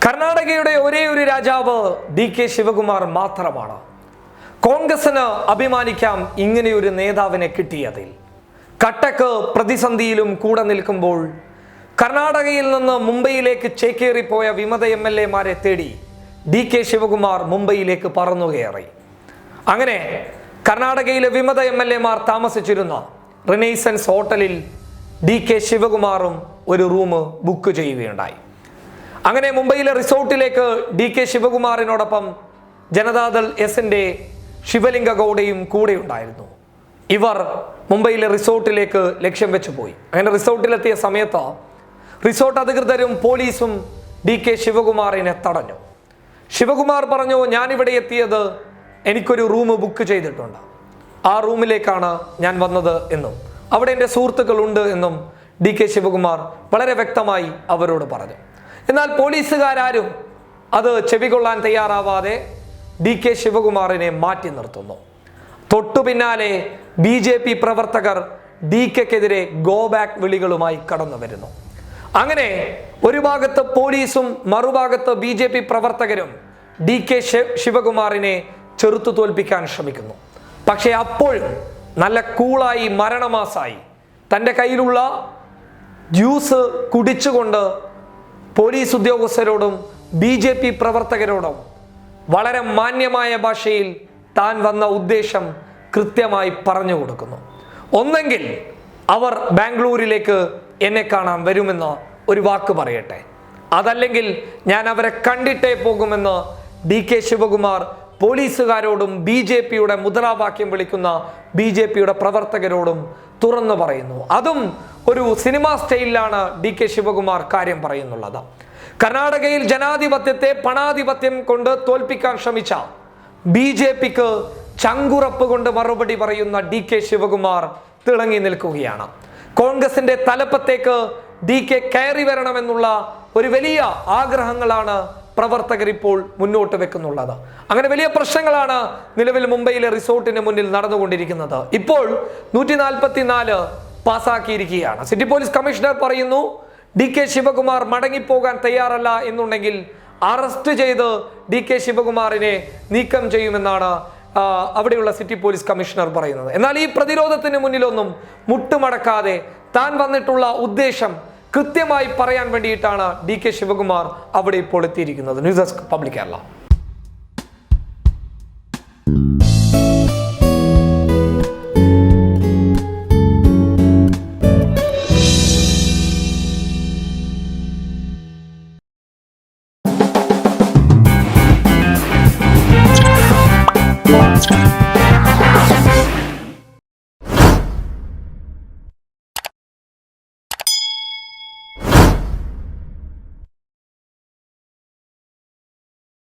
കർണാടകയുടെ ഒരേ ഒരു രാജാവ് ഡി.കെ. ശിവകുമാർ മാത്രമാണ്. കോൺഗ്രസിന് അഭിമാനിക്കാം ഇങ്ങനെയൊരു നേതാവിനെ കിട്ടിയതിൽ. കട്ടക്ക് പ്രതിസന്ധിയിലും കൂടെ നിൽക്കുമ്പോൾ കർണാടകയിൽ നിന്ന് മുംബൈയിലേക്ക് ചേക്കേറിപ്പോയ വിമത MLA-മാരെ തേടി ഡി.കെ. ശിവകുമാർ മുംബൈയിലേക്ക് പറന്നുകയറി. അങ്ങനെ കർണാടകയിലെ വിമത MLA-മാർ താമസിച്ചിരുന്ന റിനൈസൻസ് ഹോട്ടലിൽ ഡി.കെ. ശിവകുമാറും ഒരു റൂം ബുക്ക് ചെയ്യുകയുണ്ടായി. അങ്ങനെ മുംബൈയിലെ റിസോർട്ടിലേക്ക് ഡി.കെ. ശിവകുമാറിനോടൊപ്പം ജനതാദൾ എസിന്റെ ശിവലിംഗ ഗൗഡയും കൂടെ ഉണ്ടായിരുന്നു. ഇവർ മുംബൈയിലെ റിസോർട്ടിലേക്ക് ലക്ഷ്യം വെച്ച് പോയി. അങ്ങനെ റിസോർട്ടിലെത്തിയ സമയത്ത് റിസോർട്ട് അധികൃതരും പോലീസും ഡി.കെ. ശിവകുമാറിനെ തടഞ്ഞു. ശിവകുമാർ പറഞ്ഞു, ഞാനിവിടെ എത്തിയത് എനിക്കൊരു റൂം ബുക്ക് ചെയ്തിട്ടുണ്ട്, ആ റൂമിലേക്കാണ് ഞാൻ വന്നത് എന്നും അവിടെ എൻ്റെ സുഹൃത്തുക്കളുണ്ട് എന്നും ഡി.കെ. ശിവകുമാർ വളരെ വ്യക്തമായി അവരോട് പറഞ്ഞു. എന്നാൽ പോലീസുകാരും അത് ചെവികൊള്ളാൻ തയ്യാറാവാതെ ഡി.കെ. ശിവകുമാറിനെ മാറ്റി നിർത്തുന്നു. തൊട്ടു പിന്നാലെ BJP പ്രവർത്തകർ ഡി.കെക്കെതിരെ ഗോ ബാക്ക് വിളികളുമായി കടന്നു വരുന്നു. അങ്ങനെ ഒരു ഭാഗത്ത് പോലീസും മറുഭാഗത്ത് BJP പ്രവർത്തകരും ഡി.കെ. ശിവകുമാറിനെ ചെറുത്തു തോൽപ്പിക്കാൻ ശ്രമിക്കുന്നു. പക്ഷേ അപ്പോഴും നല്ല കൂളായി മരണമാസായി തൻ്റെ കയ്യിലുള്ള ജ്യൂസ് കുടിച്ചുകൊണ്ട് പോലീസ് ഉദ്യോഗസ്ഥരോടും BJP പ്രവർത്തകരോടും വളരെ മാന്യമായ ഭാഷയിൽ താൻ വന്ന ഉദ്ദേശം കൃത്യമായി പറഞ്ഞു കൊടുക്കുന്നു. ഒന്നെങ്കിൽ അവർ ബാംഗ്ലൂരിലേക്ക് എന്നെ കാണാൻ വരുമെന്ന് ഒരു വാക്ക് പറയട്ടെ, അതല്ലെങ്കിൽ ഞാൻ അവരെ കണ്ടിട്ടേ പോകുമെന്ന് ഡി.കെ. ശിവകുമാർ പോലീസുകാരോടും BJPയുടെ മുദ്രാവാക്യം വിളിക്കുന്ന BJPയുടെ പ്രവർത്തകരോടും തുറന്നു പറയുന്നു. അതും ഒരു സിനിമാ സ്റ്റൈലിലാണ് ഡി.കെ. ശിവകുമാർ കാര്യം പറയുന്നുള്ളത്. കർണാടകയിൽ ജനാധിപത്യത്തെ പണാധിപത്യം കൊണ്ട് തോൽപ്പിക്കാൻ ശ്രമിച്ച BJPക്ക് ചങ്കുറപ്പ് കൊണ്ട് മറുപടി പറയുന്ന ഡി.കെ. ശിവകുമാർ തിളങ്ങി നിൽക്കുകയാണ്. കോൺഗ്രസിന്റെ തലപ്പത്തേക്ക് ഡി.കെ. കയറി വരണമെന്നുള്ള ഒരു വലിയ ആഗ്രഹങ്ങളാണ് പ്രവർത്തകർ ഇപ്പോൾ മുന്നോട്ട് വെക്കുന്നുള്ളത്. അങ്ങനെ വലിയ പ്രശ്നങ്ങളാണ് നിലവിൽ മുംബൈയിലെ റിസോർട്ടിന് മുന്നിൽ നടന്നുകൊണ്ടിരിക്കുന്നത്. ഇപ്പോൾ 144 പാസാക്കിയിരിക്കുകയാണ്. സിറ്റി പോലീസ് കമ്മീഷണർ പറയുന്നു, ഡി.കെ. ശിവകുമാർ മടങ്ങിപ്പോകാൻ തയ്യാറല്ല എന്നുണ്ടെങ്കിൽ അറസ്റ്റ് ചെയ്ത് ഡി.കെ. ശിവകുമാറിനെ നീക്കം ചെയ്യുമെന്നാണ് അവിടെയുള്ള സിറ്റി പോലീസ് കമ്മീഷണർ പറയുന്നത്. എന്നാൽ ഈ പ്രതിരോധത്തിന് മുന്നിലൊന്നും മുട്ടുമടക്കാതെ താൻ വന്നിട്ടുള്ള ഉദ്ദേശം കൃത്യമായി പറയാൻ വേണ്ടിയിട്ടാണ് ഡി.കെ. ശിവകുമാർ അവിടെ ഇപ്പോൾ എത്തിയിരിക്കുന്നത്. News desk public Kerala. Podcast.